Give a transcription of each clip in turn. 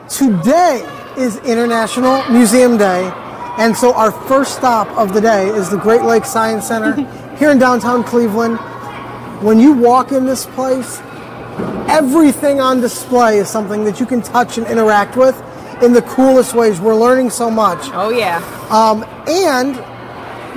Today is International Museum Day, and so our first stop of the day is the Great Lakes Science Center here in downtown Cleveland. When you walk in this place, everything on display is something that you can touch and interact with in the coolest ways. We're learning so much. Oh, yeah. And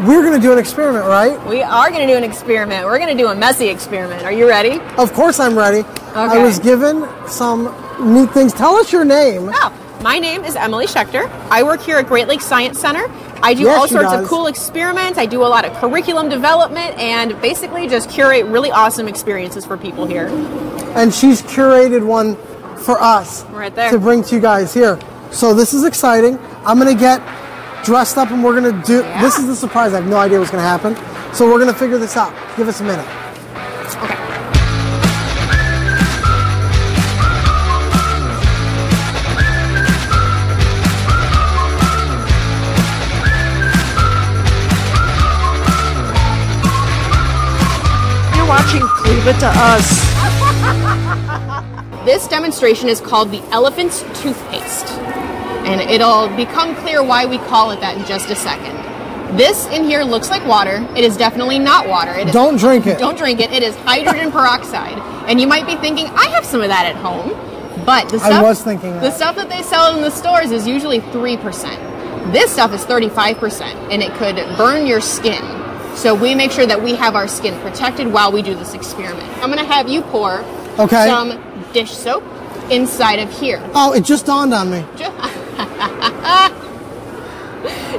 we're going to do an experiment, right? We are going to do an experiment. We're going to do a messy experiment. Are you ready? Of course I'm ready. Okay. I was given some neat things. Tell us your name. Oh, my name is Emalee Shechter. I work here at Great Lakes Science Center. I do all sorts of cool experiments. I do a lot of curriculum development and basically just curate really awesome experiences for people here. And she's curated one for us right there to bring to you guys here. So this is exciting. I'm going to get dressed up and we're going to do, this is the surprise. I have no idea what's going to happen. So we're going to figure this out. Give us a minute. Okay. You're watching Cleve-It To Us. This demonstration is called the elephant's toothpaste. And it'll become clear why we call it that in just a second. This in here looks like water. It is definitely not water. Don't drink it. Don't drink it. It is hydrogen peroxide. And you might be thinking, I have some of that at home. But the stuff, I was thinking that. The stuff that they sell in the stores is usually 3%. This stuff is 35%, and it could burn your skin. So we make sure that we have our skin protected while we do this experiment. I'm going to have you pour some dish soap inside of here. Oh, it just dawned on me.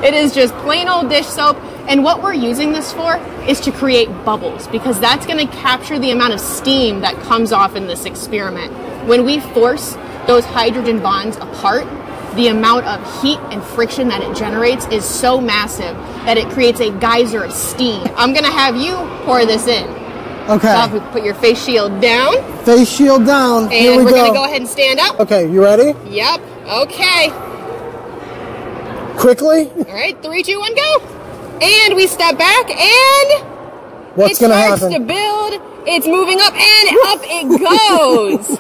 It is just plain old dish soap, and what we're using this for is to create bubbles, because that's going to capture the amount of steam that comes off in this experiment. When we force those hydrogen bonds apart, the amount of heat and friction that it generates is so massive that it creates a geyser of steam. I'm going to have you pour this in. Okay. So put your face shield down. Face shield down. And Here we we're go. going to go ahead and stand up. Okay, you ready? Yep. Okay. Quickly. All right, 3, 2, 1, go. And we step back, and what's going to happen? It starts to build. It's moving up, and up it goes.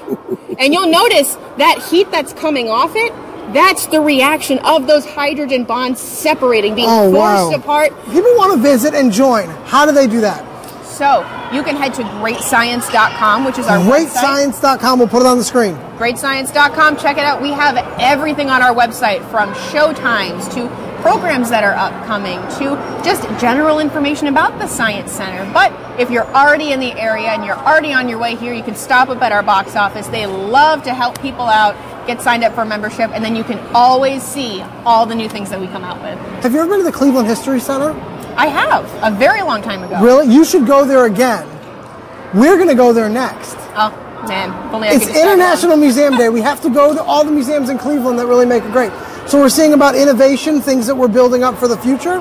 And you'll notice that heat that's coming off it, that's the reaction of those hydrogen bonds separating, being forced apart. People want to visit and join. How do they do that? So you can head to greatscience.com, which is our website. Greatscience.com. We'll put it on the screen. Greatscience.com. Check it out. We have everything on our website, from show times to programs that are upcoming to just general information about the Science Center. But if you're already in the area and you're already on your way here, you can stop up at our box office. They love to help people out, get signed up for membership, and then you can always see all the new things that we come out with. Have you ever been to the Cleveland History Center? I have, a very long time ago. Really? You should go there again. We're going to go there next. Oh, man. If only I it's International Museum Day. We have to go to all the museums in Cleveland that really make it great. So we're seeing about innovation, things that we're building up for the future.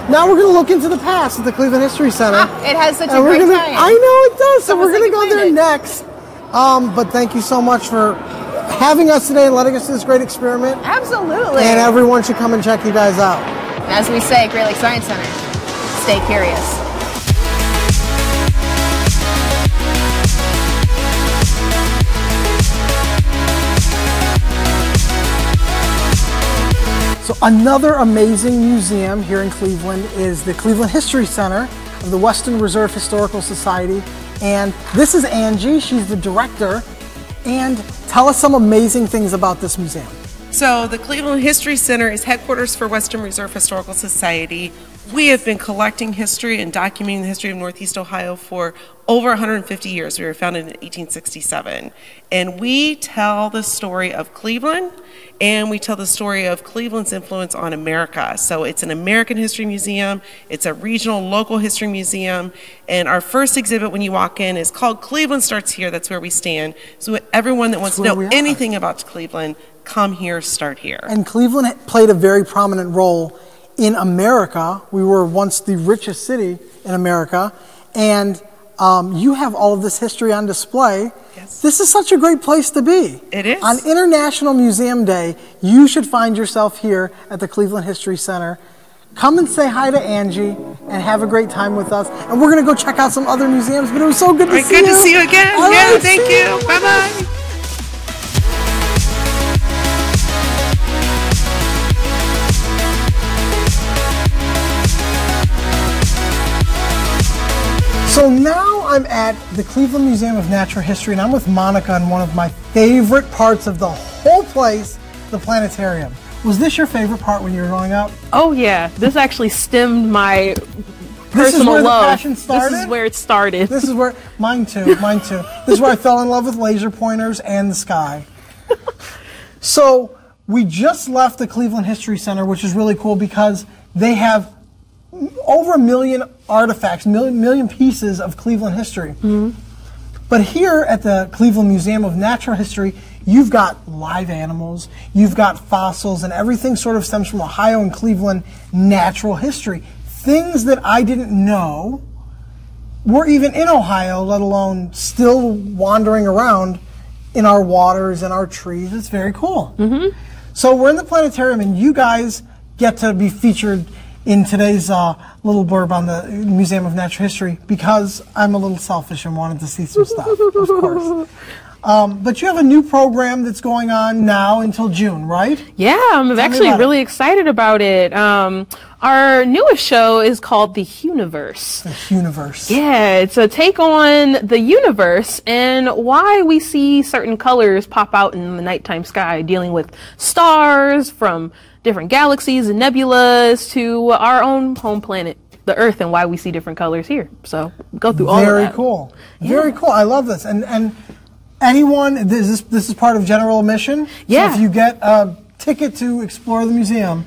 Now we're going to look into the past at the Cleveland History Center. It has such a great time. I know it does. So we're going to go there next. But thank you so much for having us today and letting us do this great experiment. Absolutely. And everyone should come and check you guys out. As we say at Great Lakes Science Center, stay curious. So another amazing museum here in Cleveland is the Cleveland History Center of the Western Reserve Historical Society. And this is Angie, she's the director. And tell us some amazing things about this museum. So the Cleveland History Center is headquarters for Western Reserve Historical Society. We have been collecting history and documenting the history of Northeast Ohio for over 150 years. We were founded in 1867. And we tell the story of Cleveland, and we tell the story of Cleveland's influence on America. So it's an American history museum, it's a regional local history museum, and our first exhibit when you walk in is called Cleveland Starts Here. That's where we stand. So everyone that wants to know anything about Cleveland, come here, start here. And Cleveland played a very prominent role in America. We were once the richest city in America, and you have all of this history on display. Yes. This is such a great place to be. It is. On International Museum Day, you should find yourself here at the Cleveland History Center. Come and say hi to Angie and have a great time with us. And we're going to go check out some other museums, but it was so good to see you. Good to see you again. Yeah, thank you. Bye-bye. So now I'm at the Cleveland Museum of Natural History, and I'm with Monica on one of my favorite parts of the whole place, the planetarium. Was this your favorite part when you were growing up? Oh yeah, this actually stemmed my personal This is where love. the passion started? This is where it started. This is where, mine too, mine too. This is where I fell in love with laser pointers and the sky. So we just left the Cleveland History Center, which is really cool because they have over 1 million artifacts, million pieces of Cleveland history. Mm-hmm. But here at the Cleveland Museum of Natural History, you've got live animals, you've got fossils, and everything sort of stems from Ohio and Cleveland natural history. Things that I didn't know were even in Ohio, let alone still wandering around in our waters and our trees. It's very cool. Mm-hmm. So we're in the planetarium, and you guys get to be featured in today's little blurb on the Museum of Natural History because I'm a little selfish and wanted to see some stuff, of course. But you have a new program that's going on now until June, right? Yeah, I'm actually really excited about it. Our newest show is called The Universe. The Universe. Yeah, it's a take on the universe and why we see certain colors pop out in the nighttime sky, dealing with stars from different galaxies and nebulas to our own home planet, the Earth, and why we see different colors here. So go through all of that. Very cool. Yeah. Very cool. I love this. And anyone, this is part of general admission. Yeah. So if you get a ticket to explore the museum,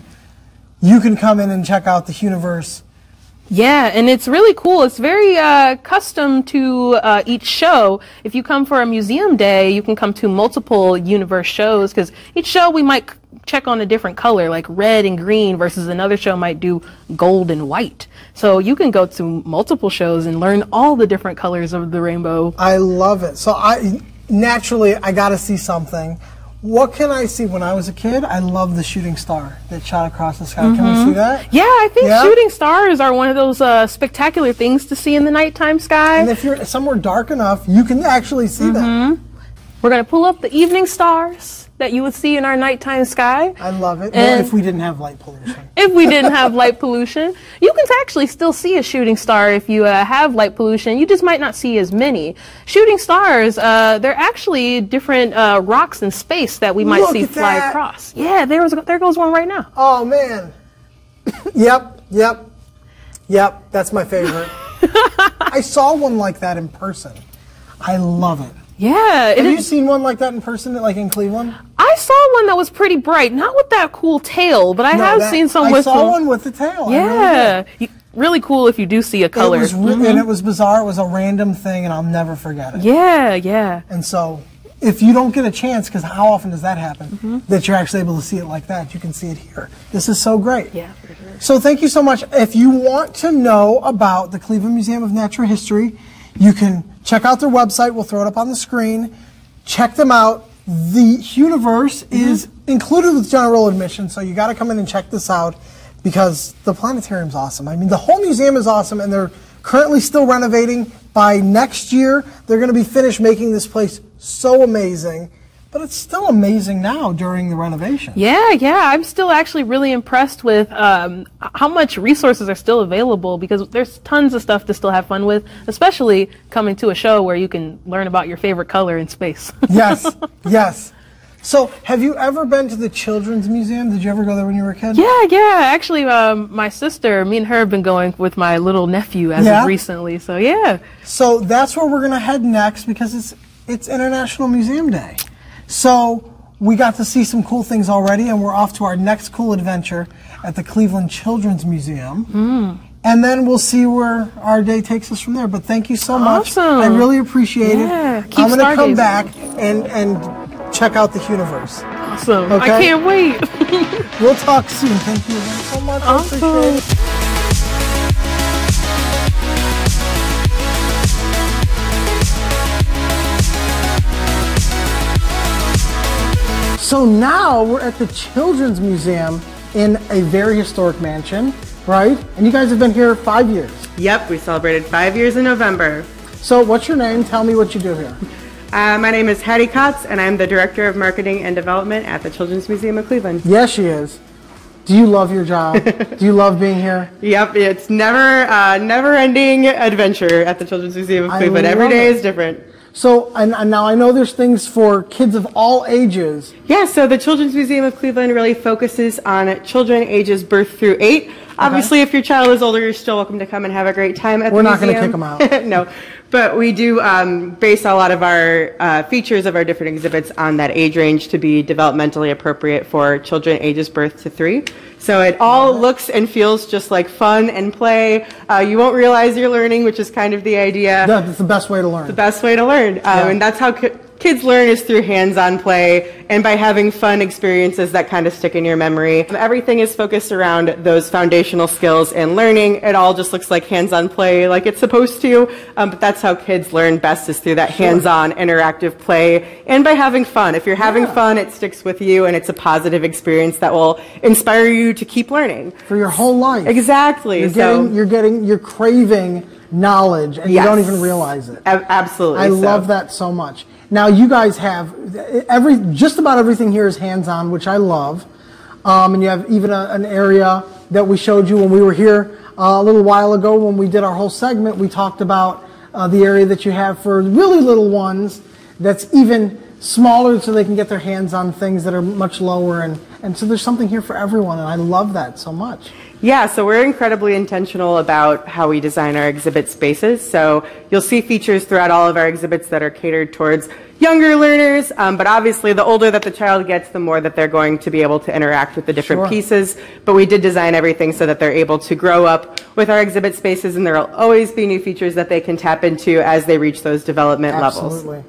you can come in and check out the universe. Yeah, and it's really cool. It's very custom to each show. If you come for a museum day, you can come to multiple universe shows because each show we might check on a different color, like red and green, versus another show might do gold and white. So you can go to multiple shows and learn all the different colors of the rainbow. I love it. So naturally, I got to see something. What can I see? When I was a kid, I loved the shooting star that shot across the sky. Mm-hmm. Can we see that? Yeah, I think shooting stars are one of those spectacular things to see in the nighttime sky. And if you're somewhere dark enough, you can actually see them. We're going to pull up the evening stars that you would see in our nighttime sky. I love it. Well, if we didn't have light pollution. If we didn't have light pollution. You can actually still see a shooting star if you have light pollution. You just might not see as many. Shooting stars, they're actually different rocks in space that we might see fly across. Yeah, there goes one right now. Oh, man. Yep, that's my favorite. I saw one like that in person. I love it. Yeah. Have you seen one like that in person, like in Cleveland? I saw one that was pretty bright, not with that cool tail, but I have seen some with. I saw one with the tail. Yeah, really cool if you do see a color. It was and it was bizarre. It was a random thing, and I'll never forget it. Yeah. And so, if you don't get a chance, because how often does that happen, that you're actually able to see it like that, you can see it here. This is so great. Yeah, for sure. So thank you so much. If you want to know about the Cleveland Museum of Natural History, you can check out their website. We'll throw it up on the screen. Check them out. The universe is included with general admission, so you got to come in and check this out because the planetarium's awesome. I mean, the whole museum is awesome, and they're currently still renovating. By next year, they're going to be finished making this place so amazing. But it's still amazing now during the renovation. Yeah. I'm still actually really impressed with how much resources are still available because there's tons of stuff to still have fun with, especially coming to a show where you can learn about your favorite color in space. Yes. So, have you ever been to the Children's Museum? Did you ever go there when you were a kid? Yeah. Actually, my sister, me and her have been going with my little nephew as of recently. So, yeah. So, that's where we're going to head next because it's International Museum Day. So we got to see some cool things already, and we're off to our next cool adventure at the Cleveland Children's Museum. And then we'll see where our day takes us from there. But thank you so much. I really appreciate it. I'm going to come back and check out the universe. Awesome. Okay? I can't wait. We'll talk soon. Thank you again so much. I appreciate it. So now we're at the Children's Museum in a very historic mansion, right? And you guys have been here 5 years. Yep, we celebrated 5 years in November. So what's your name? Tell me what you do here. My name is Hattie Kotz, and I'm the Director of Marketing and Development at the Children's Museum of Cleveland. Yes, she is. Do you love your job? Do you love being here? Yep, it's never-ending adventure at the Children's Museum of Cleveland. Every day is different. So, and now I know there's things for kids of all ages. Yeah, so the Children's Museum of Cleveland really focuses on children ages birth through 8. Obviously, if your child is older, you're still welcome to come and have a great time at the museum. We're not going to kick them out. No, but we do base a lot of our features of our different exhibits on that age range to be developmentally appropriate for children ages birth to 3. So it all looks and feels just like fun and play. You won't realize you're learning, which is kind of the idea. That's the best way to learn. The best way to learn. And that's how kids learn, is through hands-on play and by having fun experiences that kind of stick in your memory. Everything is focused around those foundational skills and learning. It all just looks like hands-on play like it's supposed to, but that's how kids learn best, is through that hands-on interactive play and by having fun. If you're having fun, it sticks with you and it's a positive experience that will inspire you to keep learning. For your whole life. Exactly. You're craving knowledge and you don't even realize it. Absolutely. I love that so much. Now you guys have just about everything here is hands-on, which I love. And you have even an area that we showed you when we were here a little while ago when we did our whole segment. We talked about the area that you have for really little ones that's even smaller, so they can get their hands on things that are much lower. And so there's something here for everyone, and I love that so much. Yeah, so we're incredibly intentional about how we design our exhibit spaces. So you'll see features throughout all of our exhibits that are catered towards younger learners, but obviously the older that the child gets, the more that they're going to be able to interact with the different pieces. But we did design everything so that they're able to grow up with our exhibit spaces, and there will always be new features that they can tap into as they reach those development levels. Absolutely.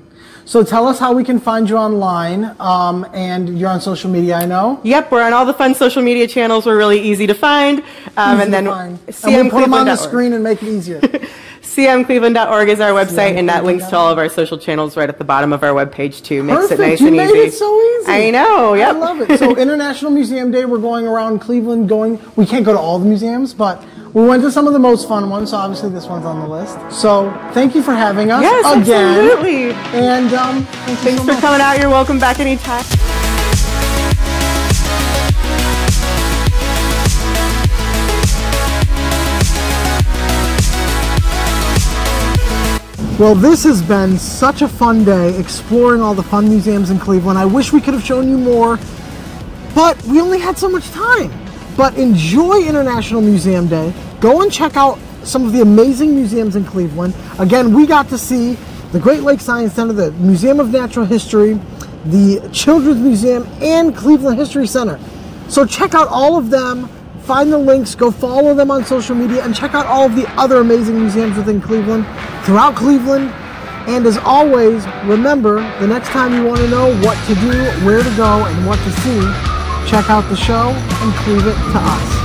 So tell us how we can find you online, and you're on social media, I know. Yep, we're on all the fun social media channels. We're really easy to find. And then and we'll put them on the screen and make it easier. cmcleveland.org is our website, and that links to all of our social channels right at the bottom of our webpage too. Makes it nice and easy. You made it so easy. I know, yep. I love it. So International Museum Day, we're going around Cleveland we can't go to all the museums, but we went to some of the most fun ones, so obviously this one's on the list. So thank you for having us again. Absolutely. And thanks for coming out. You're welcome back anytime. Well, this has been such a fun day exploring all the fun museums in Cleveland. I wish we could have shown you more, but we only had so much time. But enjoy International Museum Day. Go and check out some of the amazing museums in Cleveland. Again, we got to see the Great Lakes Science Center, the Museum of Natural History, the Children's Museum, and Cleveland History Center. So check out all of them. Find the links, go follow them on social media, and check out all of the other amazing museums within Cleveland, throughout Cleveland. And as always, remember, the next time you want to know what to do, where to go, and what to see, check out the show and Cleve-It To Us.